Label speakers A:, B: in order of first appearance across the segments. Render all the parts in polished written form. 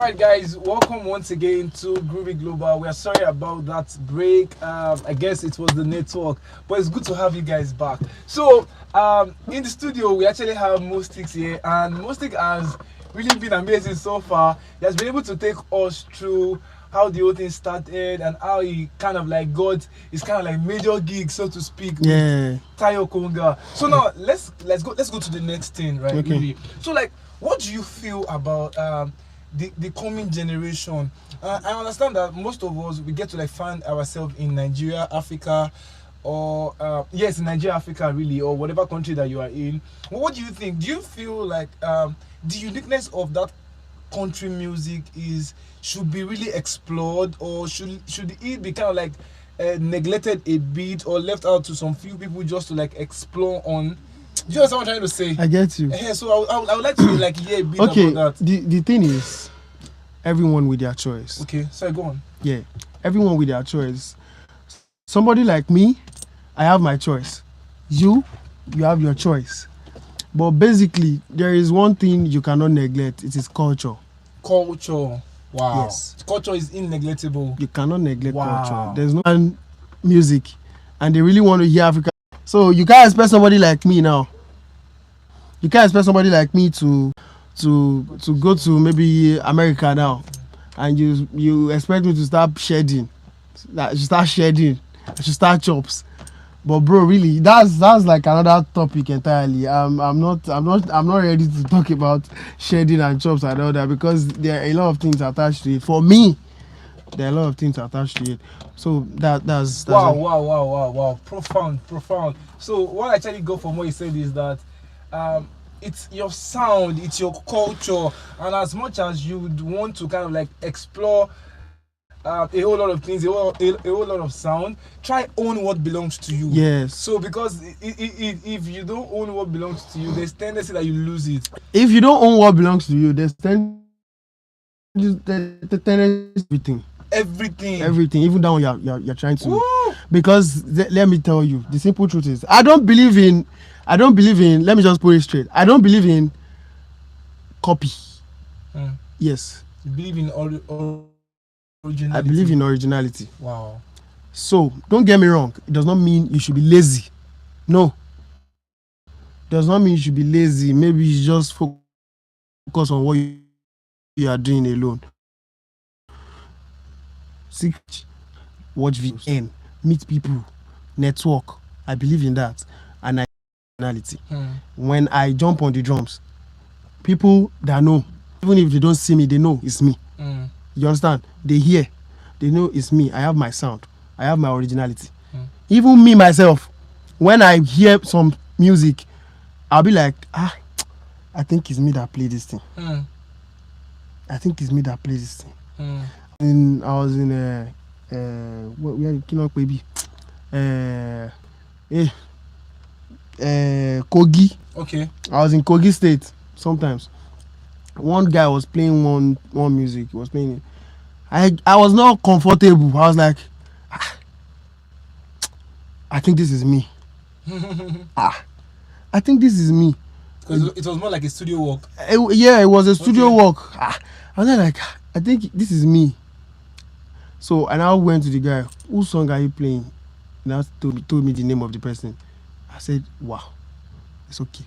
A: Alright guys, welcome once again to Groovy Global. We are sorry about that break. I guess it was the network, but it's good to have you guys back. So in the studio we actually have Mostix here, and Mostix has really been amazing so far. He has been able to take us through how the whole thing started and how he kind of like got his kind of like major gig, so to speak,
B: Yeah.
A: with Tayo Konga. So now let's go to the next thing, right?
B: Okay.
A: Really. So like, what do you feel about the coming generation? I understand that most of us, we get to like find ourselves in Nigeria, Africa, or yes, in Nigeria, Africa, really, or whatever country that you are in. What do you think? Do you feel like the uniqueness of that country music is should be really explored, or should it be kind of like neglected a bit or left out to some few people just to like explore on? Do you understand what I'm trying to say?
B: I get you.
A: Yeah, so I would like to like hear a bit
B: Okay,
A: about that.
B: the thing is, everyone with their choice.
A: Okay, so go on.
B: Yeah, everyone with their choice. Somebody like me, I have my choice. You have your choice. But basically, there is one thing you cannot neglect. It is culture.
A: Culture. Wow.
B: Yes.
A: Culture is inneglectable.
B: You cannot neglect
A: Wow.
B: culture. There's no and music, and they really want to hear Africa. So you can't expect somebody like me now. You can't expect somebody like me to go to maybe America now, and you expect me to start shedding. That I should start shedding. I should start chops. But bro, really, that's like another topic entirely. I'm not ready to talk about shedding and chops and all that, because there are a lot of things attached to it. For me, there are a lot of things attached to it. So that's
A: Wow. Profound. So what I actually go from what you said is that it's your sound, it's your culture, and as much as you would want to kind of like explore a whole lot of things, a whole lot of sound, try own what belongs to you.
B: Yes.
A: So because if you don't own what belongs to you, there's tendency that you lose it.
B: If you don't own what belongs to you, there's everything, even that one you're trying to.
A: Woo!
B: Because let me tell you, the simple truth is, I don't believe in. Let me just put it straight. I don't believe in copy. Yes.
A: You believe in originality.
B: I believe in originality.
A: Wow.
B: So don't get me wrong. It does not mean you should be lazy. No. It does not mean you should be lazy. Maybe you just focus on what you are doing alone. Seek, watch videos, and meet people, network. I believe in that. And originality. When I jump on the drums, people that know, even if they don't see me, they know it's me. You understand? They hear, they know it's me. I have my sound, I have my originality. Even me myself, when I hear some music, I'll be like, I think it's me that play this thing. I think it's me that play this thing. I was in where baby, Kogi.
A: Okay.
B: I was in Kogi State sometimes. One guy was playing one music. He was playing it. I was not comfortable. I was like, I think this is me. I think this is me.
A: Because it was more like a studio work.
B: Yeah, it was a studio work. I was like, I think this is me. So I now went to the guy. Whose song are you playing? He now told me the name of the person. I said, wow, it's okay.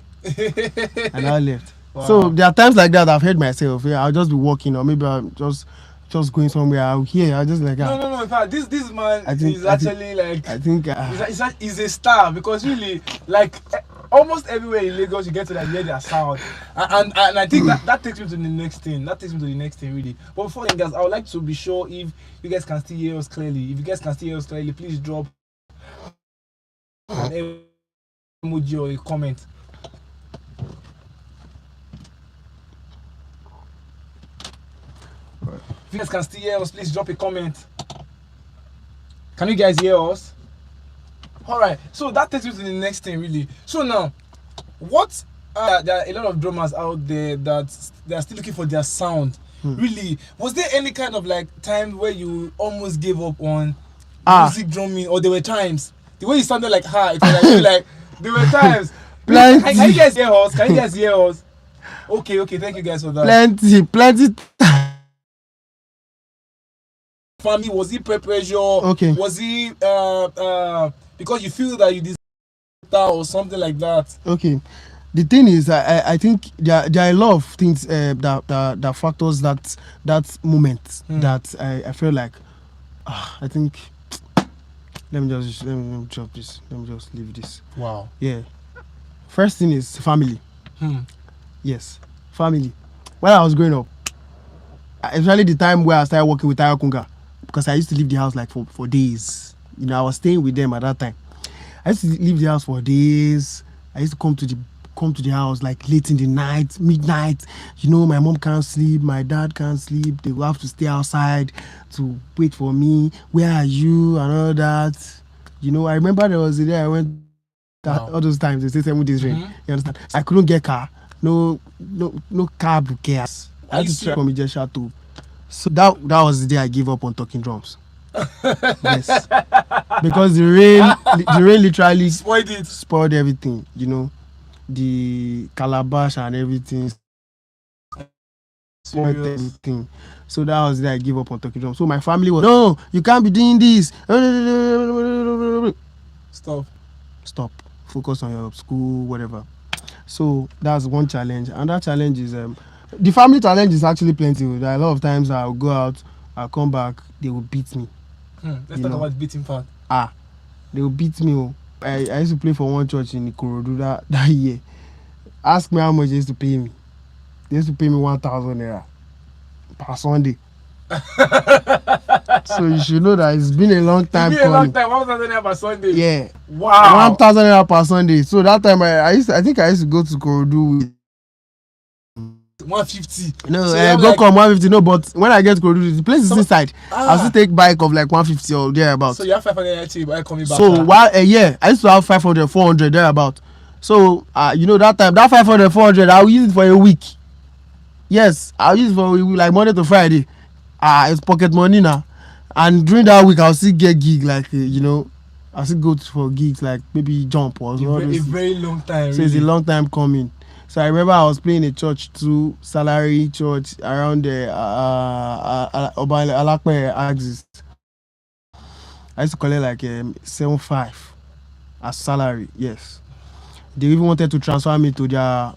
B: And I left. Wow. So there are times like that I've heard myself. Yeah, I'll just be walking, or maybe I'm just going somewhere. I'll hear. I just like
A: no. In fact, this man is actually like.
B: I think
A: he's a star, because really, like almost everywhere in Lagos you get to like hear their sound, and I think that takes me to the next thing. That takes me to the next thing, really. But before then, guys, I would like to be sure if you guys can still hear us clearly. If you guys can still hear us clearly, please drop an emoji or a comment. If you guys can still hear us, please drop a comment. Can you guys hear us? Alright, so that takes me to the next thing, really. So now, what there are a lot of drummers out there that they are still looking for their sound. Really, was there any kind of like time where you almost gave up on music drumming, or there were times the way you sounded like it was like, like there were times. Can you guys hear us? Okay, thank you guys for that.
B: Plenty
A: family? Was it peer pressure?
B: Okay.
A: Was it because you feel that you deserve or something like that?
B: Okay. The thing is, I think there are a lot of things that factors that moment that I feel like I think let me drop this. Let me just leave this.
A: Wow.
B: Yeah. First thing is family.
A: Hmm.
B: Yes, family. When I was growing up, especially the time where I started working with Tayo Kunga, because I used to leave the house like for days. You know, I was staying with them at that time. I used to leave the house for days. I used to come to the house like late in the night, midnight. You know, my mom can't sleep, my dad can't sleep. They will have to stay outside to wait for me. Where are you? And all that. You know, I remember there was a day I went. All those times they say 7 days rain. You understand? I couldn't get car. No cab cares. I had to try from Ijesha too. So that was the day I gave up on talking drums. Yes, because the rain literally spoiled everything. You know, the calabash and everything. Spoiled everything. So that was the day I gave up on talking drums. So my family was, no, you can't be doing this. Stop. Focus on your school, whatever. So that's one challenge. And that challenge is the family challenge is actually plenty. There are a lot of times I'll go out, I'll come back, they will beat me.
A: Let's talk about the beating part.
B: They will beat me. Oh. I used to play for one church in Ikorodu that year. Ask me how much they used to pay me. They used to pay me 1,000 naira per Sunday. So you should know that it's been a long time.
A: 1,000 naira per Sunday.
B: Yeah.
A: Wow.
B: 1,000 naira per Sunday. So that time I used to go to Ikorodu with
A: 150.
B: No,
A: so
B: go like, come 150. No, but when I get to Ikorodu, the place is inside. I still take bike of like 150 or thereabout.
A: So you have 500 naira by coming back.
B: So while I used to have 500, 400 thereabout. So you know that time that 500, 400 I'll use it for a week. Yes, I'll use it for a week, like Monday to Friday. It's pocket money now. And during that week I'll still get gig like you know, I'll still go for gigs like maybe jump or something.
A: A very long time.
B: So
A: really.
B: It's a long time coming. So I remember I was playing a church too, salary church around the Alakpe axis. I used to collect like 7.5 as salary. Yes, they even wanted to transfer me to their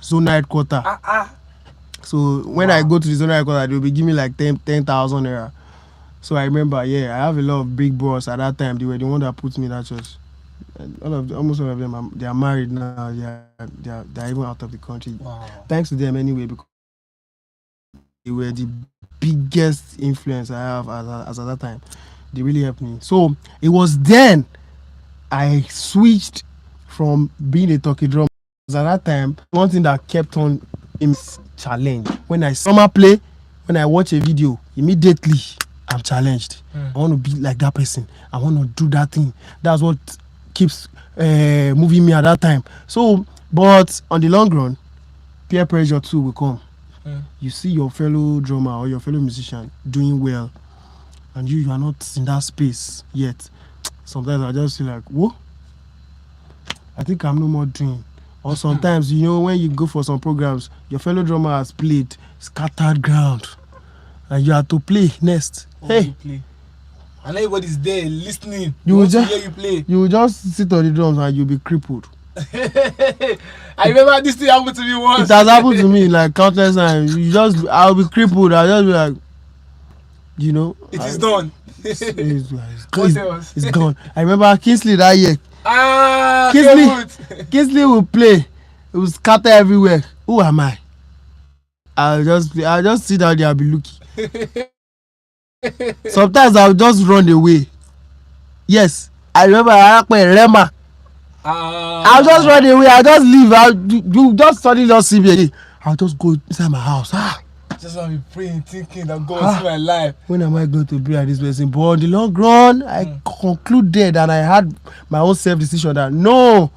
B: zonal headquarter. So when I go to the zonal headquarter, they'll be giving me like 10,000 naira. So I remember, I have a lot of big bros at that time. They were the one that put me in that church. Almost all of them, they are married now. They are even out of the country.
A: Wow.
B: Thanks to them anyway, because they were the biggest influence I have as at that time. They really helped me. So it was then I switched from being a talkie drum. At that time, one thing that kept on in challenge. When I summer play, when I watch a video, immediately I'm challenged. I want to be like that person. I want to do that thing. That's what keeps moving me at that time. So, but on the long run, peer pressure too will come. You see your fellow drummer or your fellow musician doing well, and you are not in that space yet. Sometimes I just feel like, whoa, I think I'm no more doing. Or sometimes, you know, when you go for some programs, your fellow drummer has played scattered ground, and you have to play next. Hey.
A: And everybody's there listening.
B: You will just
A: hear you play.
B: You will just sit on the drums and you'll be crippled.
A: I remember this thing happened to me once.
B: It has happened to me like countless times. I'll be crippled. I'll just be like, you know.
A: It is done.
B: It's gone. I remember Kingsley that year. Kingsley will play. It will scatter everywhere. Who am I? I'll just sit down there and be looking. Sometimes I'll just run away. Yes, I remember Rema. I'll just run away. I'll just leave. You just suddenly just see me again. I'll just go inside my house.
A: Just want to be praying, thinking that God is my life.
B: When am I going to pray at this person? But on the long run, I concluded and I had my own self-decision that no,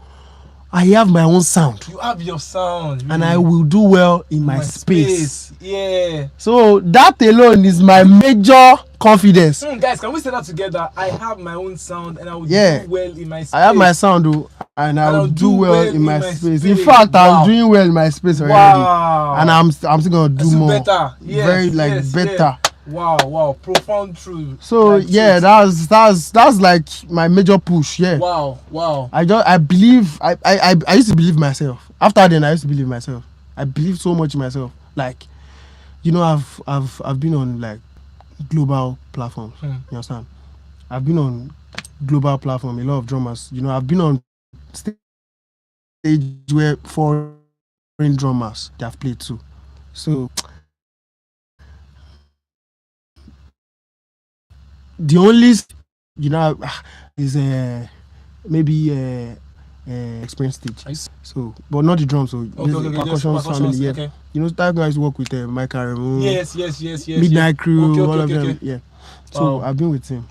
B: I have my own sound.
A: You have your sound. Really.
B: And I will do well in my space.
A: Yeah.
B: So that alone is my major confidence.
A: Guys, can we say that together? I have my own sound and I will do well in my space.
B: I have my sound though, and I will do well in my space. In fact, I'm doing well in my space already. Wow. And I'm still gonna do more.
A: Better. Yes,
B: better.
A: Wow, profound truth.
B: So
A: Like,
B: yeah,
A: truth.
B: that's like my major push. Yeah.
A: Wow.
B: I believe I used to believe myself. After then, I used to believe myself. I believe so much in myself. Like, I've been on like global platforms. You understand? I've been on global platform. A lot of drummers. I've been on stage where foreign drummers they have played too. So the only is maybe experience stage. So, but not the drums. So this is percussion family. Yeah.
A: Okay.
B: That guys work with Mike Aremu.
A: Yes.
B: Midnight Crew,
A: Okay,
B: all of them.
A: okay.
B: Yeah. So
A: Wow.
B: I've been with him.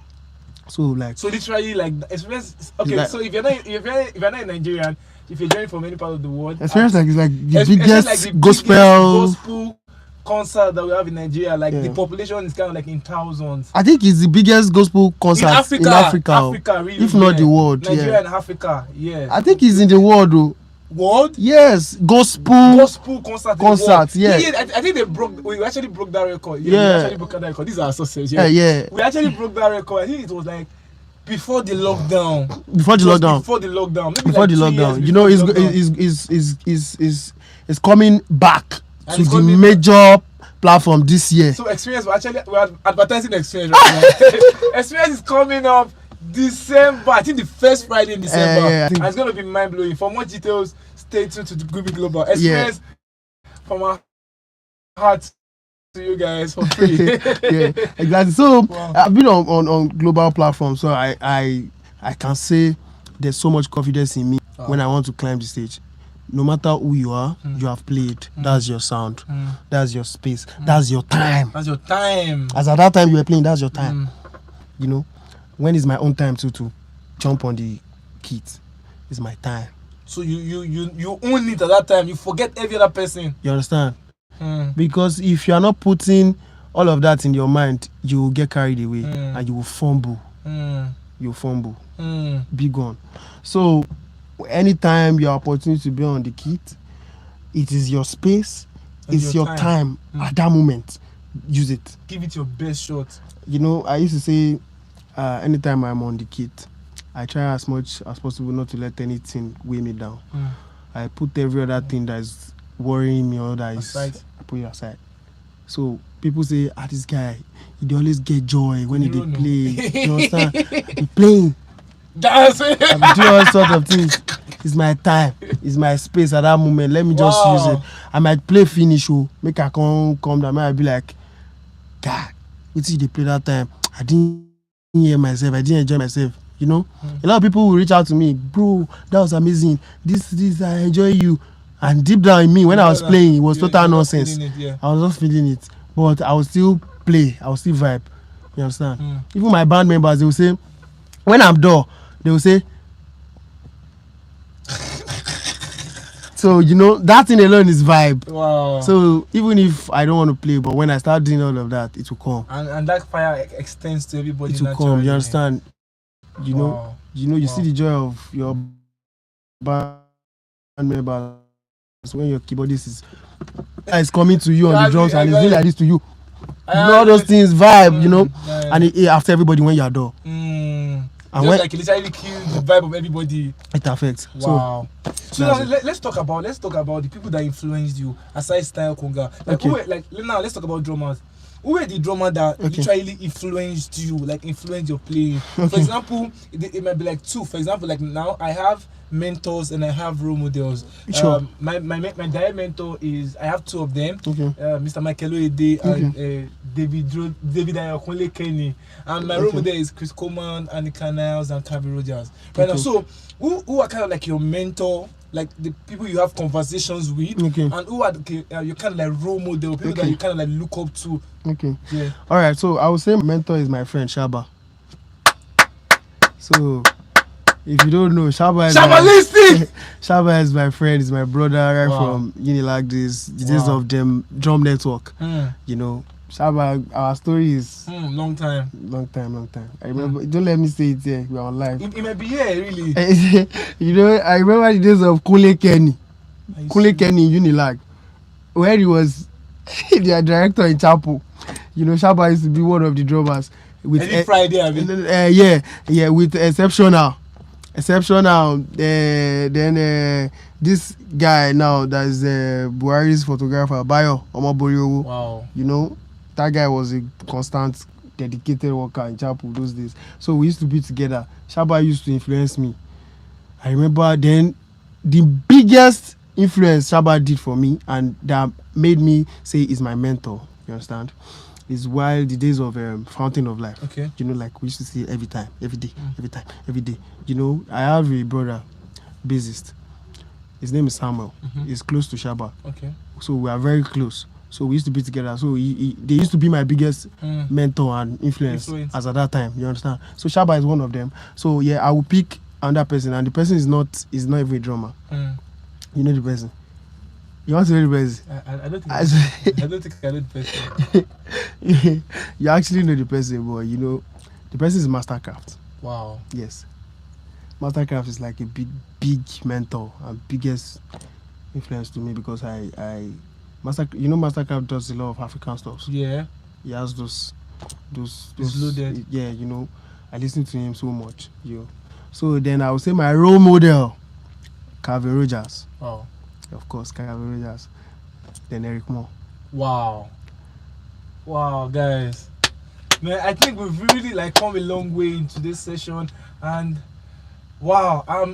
B: So like.
A: So literally, like experience. Okay,
B: like,
A: so if you're not a Nigerian, if you're joining from any part of the world,
B: experience like it's like the
A: biggest
B: biggest gospel
A: concert that we have in Nigeria. Like
B: Yeah.
A: the population is kind of like in thousands.
B: I think it's the biggest gospel concert
A: in Africa.
B: really, if not the world.
A: Nigeria
B: Yeah.
A: and Africa. Yeah.
B: I think it's in the world though.
A: World?
B: Yes, gospel
A: concert.
B: Yeah.
A: I think we actually broke that record.
B: Yeah.
A: We actually broke that record. These are our sources. Yeah.
B: Yeah.
A: We actually broke that record. I think it was like before the lockdown.
B: Before the lockdown.
A: Maybe
B: Before
A: like
B: the
A: 2
B: lockdown.
A: years
B: It's coming back
A: And
B: to
A: it's
B: the
A: coming
B: major platform this year.
A: So experience, we're advertising experience right now. Experience is coming up December. I think the first Friday in December.
B: Yeah,
A: and it's gonna be mind blowing. For more details, stay tuned to the Deegroove Global. Experience from our heart to you guys for free.
B: Yeah, exactly. So
A: Wow.
B: I've been on global platforms, so I can say there's so much confidence in me when I want to climb the stage. No matter who you are, you have played. That's your sound. That's your space. That's your time.
A: That's your time.
B: As at that time you were playing, that's your time. When is my own time to jump on the kit? It's my time.
A: So you own it at that time. You forget every other person.
B: You understand? Because if you are not putting all of that in your mind, you will get carried away and you will fumble. You fumble. Big one. So anytime your opportunity to be on the kit, it is your space, it's your time at that moment. Use it.
A: Give it your best shot.
B: I used to say anytime I'm on the kit, I try as much as possible not to let anything weigh me down. I put every other thing that is worrying me or that is I put it aside. So people say, this guy, he dey always get joy when he dey play. You understand? He playing.
A: That's it.
B: I'm doing all sorts of things. It's my time. It's my space at that moment. Let me just use it. I might play finish, make I come down. I might be like, God, what did they play that time? I didn't hear myself. I didn't enjoy myself. A lot of people will reach out to me, bro, that was amazing. This I enjoy you. And deep down in me, when I was playing, it was total nonsense. I was just feeling it. But I will still play. I will still vibe. You understand? Even my band members, they will say, when I'm done, they will say, so that thing alone is vibe.
A: Wow.
B: So even if I don't want to play, but when I start doing all of that, it will come.
A: And that fire extends to everybody.
B: It will come. You understand?
A: Wow.
B: You see the joy of your band members when your keyboardist is coming to you on the drums and he's doing like this to you. All those things vibe, and it after everybody when you're done.
A: And when like it literally kills the vibe of everybody.
B: It affects.
A: Wow. So now, let's talk about the people that influenced you aside Style Konga. Now let's talk about drummers. Who were the drummer that literally influenced you, like influenced your playing? For example, it might be like two. For example, like now I have mentors and I have role models.
B: Sure.
A: My direct mentor is, I have two of them. Mr. Michael Oede and David Ayokunle Kenny. And my role model is Chris Coleman, Annika Niles, and Kavi Rogers. Right now, so who are kind of like your mentor? Like the people you have conversations with, and who are you kind of like role model, people that you kind of like look up to. Yeah.
B: All right. So I would say my mentor is my friend Shaba. So if you don't know, Shaba is my friend, is my brother from Unilag days, the days of them drum network. Shaba, our story is
A: long time.
B: I remember. Don't let me say it here. We're on live.
A: It may be here, really.
B: I remember the days of Kunle Kenny in Unilag, where he was the director in Chapel. You know, Shaba used to be one of the drummers. With
A: Every Friday, I mean.
B: Yeah, with exceptional. Then this guy now that is Buhari's photographer, Bayo Omoboriowo.
A: Wow.
B: You know, that guy was a constant, dedicated worker in chapel those days. So we used to be together. Shaba used to influence me. I remember then the biggest influence Shaba did for me and that made me say is my mentor. You understand? Is while the days of Fountain of Life.
A: Okay.
B: You know, like we used to see every time, every day, every day. You know, I have a brother, bassist. His name is Samuel. He's close to Shaba.
A: Okay.
B: So we are very close. So we used to be together. So they used to be my biggest mentor and influence as at that time. You understand? So Shaba is one of them. So yeah, I will pick another person, and the person is not even a drummer. You know the person. You want to know the person?
A: I don't think I don't think I know the person.
B: You actually know the person, but you know the person is Mastercraft.
A: Wow.
B: Yes. Mastercraft is like a big mentor and biggest influence to me because Mastercraft does a lot of African stuff.
A: Yeah.
B: He has those
A: loaded.
B: Yeah, you know, I listen to him so much. So then I would say my role model, Calvin Rogers.
A: Wow.
B: Of course, Calvin Rogers. Then Eric Moore.
A: Wow, guys. Man, I think we've really like come a long way into this session, and wow, I've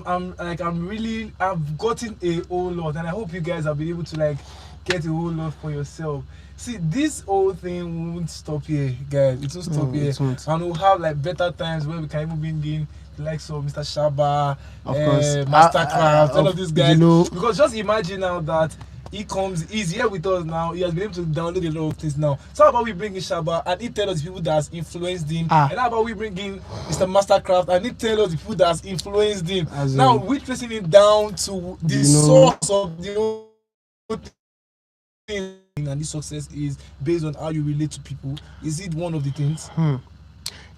A: gotten a whole lot, and I hope you guys have been able to like get a whole lot for yourself. See, this whole thing won't stop here, guys. It won't stop here, and we'll have like better times where we can even bring in the likes of Mr. Shaba, Mastercraft, all of these guys.
B: You know,
A: because just imagine now that he's here with us now. He has been able to download a lot of things now. So how about we bring in Shaba and he tell us the people that has influenced him? And how about we bring in Mr. Mastercraft and he tell us the people that has influenced him? Now we're tracing it down to the source of the whole thing. And this success is based on how you relate to people. Is it one of the things?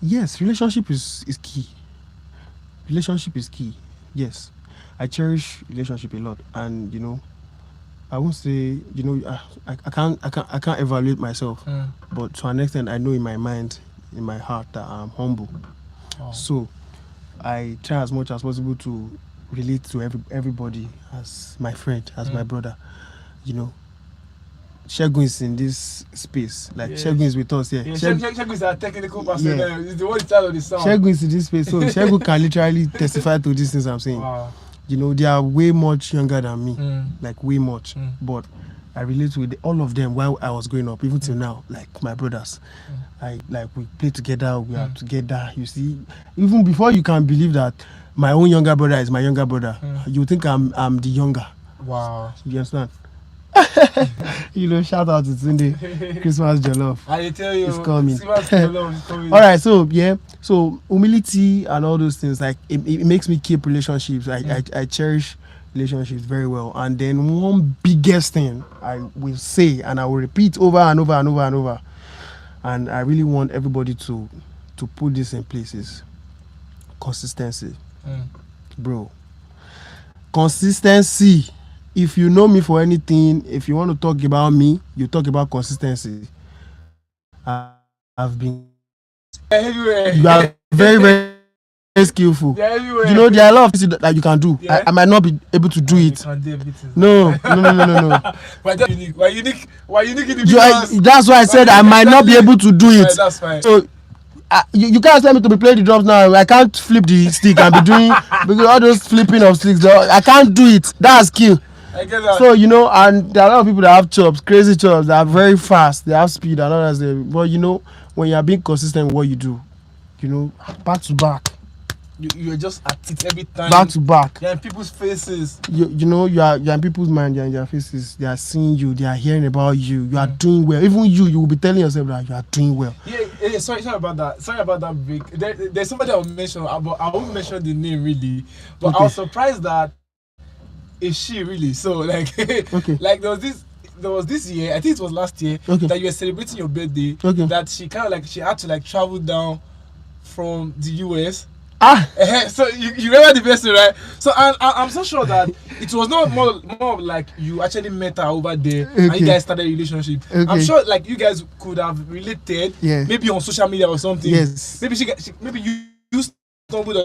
B: Yes, relationship is key. Relationship is key. Yes, I cherish relationship a lot, and you know, I won't say, you know, I can't evaluate myself, but to an extent, I know in my mind, in my heart that I'm humble. So I try as much as possible to relate to everybody as my friend, as my brother. You know, Shegun is in this space. Like Shegun is with us here.
A: Shegun is our technical person. He's the one in charge of the sound.
B: Shegun is in this space, so Shegun can literally testify to these things I'm saying.
A: Wow.
B: You know, they are way much younger than me, like way much. But I relate with all of them while I was growing up, even till now, like my brothers. We play together, we are together. You see, even before you can believe that my own younger brother is my younger brother, you think I'm the younger.
A: Wow.
B: You understand? You know, shout out to Tunde. Christmas Jollof.
A: I tell you,
B: it's coming.
A: Christmas Jollof is coming.
B: All right, so yeah, so humility and all those things, like it makes me keep relationships. I cherish relationships very well. And then one biggest thing I will say, and I will repeat over and over and over and over, and I really want everybody to put this in place is consistency, bro. Consistency. If you know me for anything, if you want to talk about me, you talk about consistency. I've been
A: everywhere.
B: You are very, very skillful. You know, there are a lot of things that you can do. I might not be able to do it. No.
A: Why unique in the
B: that's why I said I might not be able to do it.
A: That's fine.
B: So you can't tell me to be playing the drums now. I can't flip the stick and be doing because all those flipping of sticks. I can't do it. That's skill.
A: I get that.
B: So, you know, and there are a lot of people that have chops, crazy chops, that are very fast, they have speed and all that. But, you know, when you are being consistent with what you do, you know, back to back.
A: You're just at it every time.
B: Back to back.
A: You're in people's faces.
B: You know, you're in people's mind, you're in their faces. They are seeing you, they are hearing about you. You are doing well. Even you will be telling yourself that you are doing well.
A: Yeah, sorry about that. Sorry about that break. There's somebody I will mention, but I won't mention the name really. But I was surprised that is she really? So like, like there was this year, I think it was last year, that you were celebrating your birthday. That she had to like travel down from the US So you remember the person, right? So I'm so sure that it was not more of like you actually met her over there and you guys started a relationship. I'm sure like you guys could have related, maybe on social media or something.
B: Yes.
A: Maybe maybe you stumbled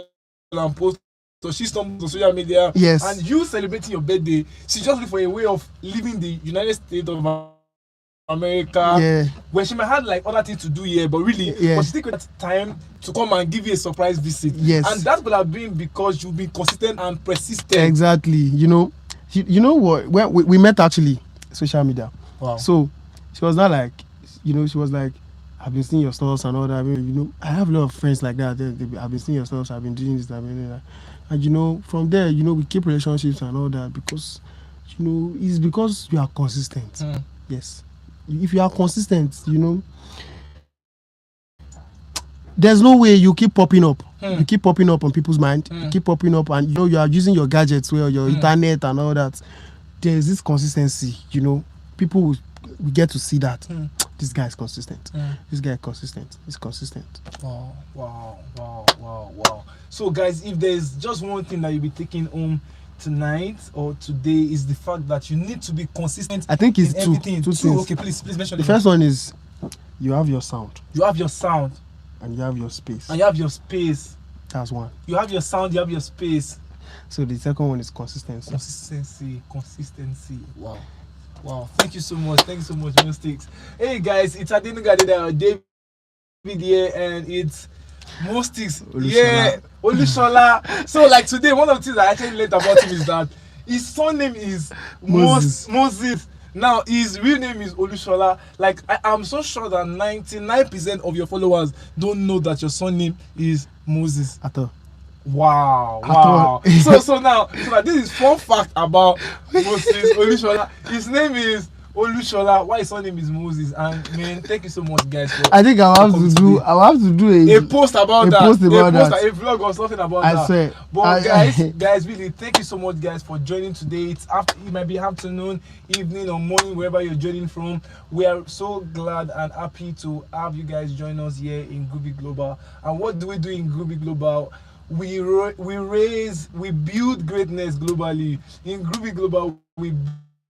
A: on post, so she stumbled on social media.
B: Yes.
A: And you celebrating your birthday, she just looked for a way of leaving the United States of America, where she might have like other things to do here, but really, but she take that time to come and give you a surprise visit.
B: Yes.
A: And that would have been because you've been consistent and persistent.
B: Exactly. You know what? When we met actually social media.
A: Wow.
B: So she was not like, she was like, I've been seeing your stuff and all that. I mean, I have a lot of friends like that. I've been seeing your stuff. I've been doing this, I've been doing that. And from there, we keep relationships and all that because, it's because you are consistent. Yes. If you are consistent, there's no way you keep popping up. You keep popping up on people's mind. You keep popping up, and you are using your gadgets, your internet and all that. There's this consistency. People will get to see that this guy is consistent. This guy is consistent. He's consistent.
A: Wow. So, guys, if there's just one thing that you'll be taking home tonight or today, is the fact that you need to be consistent.
B: I think it's two things.
A: Okay, please mention
B: the first one is you have your sound.
A: You have your sound.
B: And you have your space.
A: That's
B: one.
A: You have your sound, you have your space.
B: So the second one is consistency.
A: Wow. Thank you so much, Mystics. Hey guys, it's ADENUGA ADEDAYO, David here, and it's Mystics. Olushola. So like today, one of the things I actually learned about him is that his surname is Moses. Now his real name is Olushola. Like I'm so sure that 99% of your followers don't know that your surname is Moses.
B: At all.
A: Wow. So now this is fun fact about Moses Olushola. His name is Olushola. Why his surname is Moses? And man, thank you so much, guys.
B: I think I'll have to do a
A: post about that. A vlog or something about that.
B: I swear.
A: But guys, really, thank you so much, guys, for joining today. It might be afternoon, evening, or morning, wherever you're joining from. We are so glad and happy to have you guys join us here in Groovy Global. And what do we do in Groovy Global? We build greatness globally. In Groovy Global, we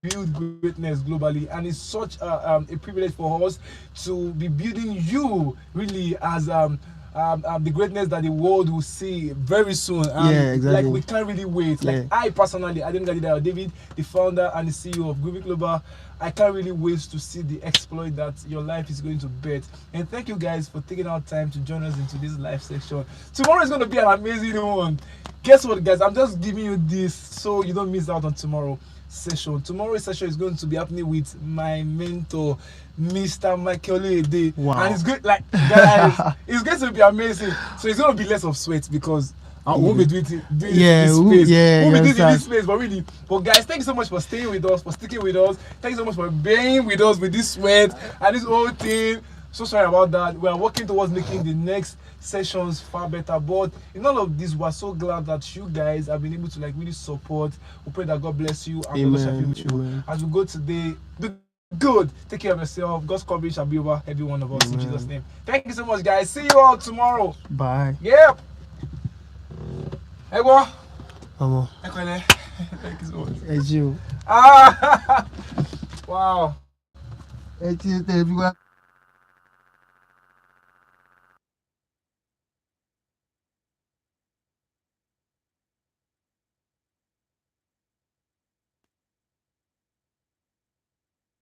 A: build greatness globally, and it's such a privilege for us to be building you really as the greatness that the world will see very soon.
B: Exactly.
A: Like we can't really wait. Like I personally, ADENUGA ADEDAYO, David, the founder and the CEO of Groovy Global, I can't really wait to see the exploit that your life is going to bet. And thank you guys for taking out time to join us into this live section. Tomorrow is going to be an amazing one. Guess what, guys? I'm just giving you this so you don't miss out on tomorrow's session. Tomorrow's session is going to be happening with my mentor, Mr. Michael Ede.
B: Wow.
A: And it's good, like guys, it's going to be amazing. So it's going to be less of sweat because I won't be doing it in this space. We'll be doing it in this space, but really. But guys, thank you so much for staying with us, for sticking with us. Thank you so much for being with us with this sweat and this whole thing. So sorry about that. We are working towards making the next sessions far better. But in all of this, we're so glad that you guys have been able to like really support. We pray that God bless you and God shall be with you. As we go today, be good. Take care of yourself. God's coverage shall be over every one of us in Jesus' name. Thank you so much, guys. See you all tomorrow.
B: Bye.
A: Yep. Hey, boy.
B: Thank
A: you so much.
B: It's you.
A: Wow.
B: It's you.